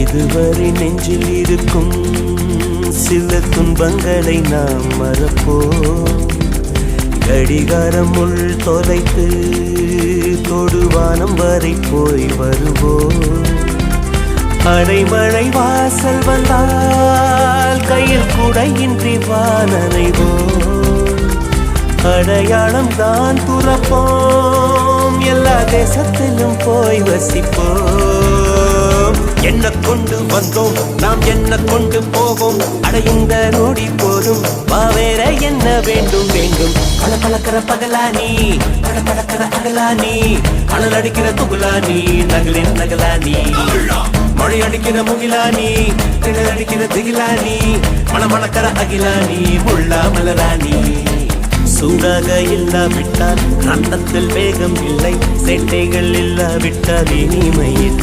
இதுவரை நெஞ்சில் இருக்கும் சில துன்பங்களை நாம் மறப்போம். கடிகாரம் உள் தொலைத்து தொடுவானம் வரை போய் வருவோம். அடைமழை வாசல் வந்தால் கையில் குடையின்றி வானனைவோம். அடையாளம் தான் துறப்போம், எல்லா தேசத்திலும் போய் வசிப்போம். என்ன கொண்டு வந்தோம் நாம் என்ன கொண்டு போவோம், அடையுந்த நோடி போதும் வா வேற என்ன வேண்டும் வேண்டும். பல பழக்கிற பகலானி பட பழக்கிற அகலானி, அனல் அடிக்கிற துகுலானி நகலின் நகலானி, மழை அடிக்கிற முகிலானி திணல் அடிக்கிற திகிலானி, மணமணக்கிற அகிலானி முள்ளா மலராணி. சூடாக இல்லாவிட்டால் ரத்தத்தில் வேகம் இல்லை, சேட்டைகள் இல்லாவிட்டால் இனிமை இல்லை.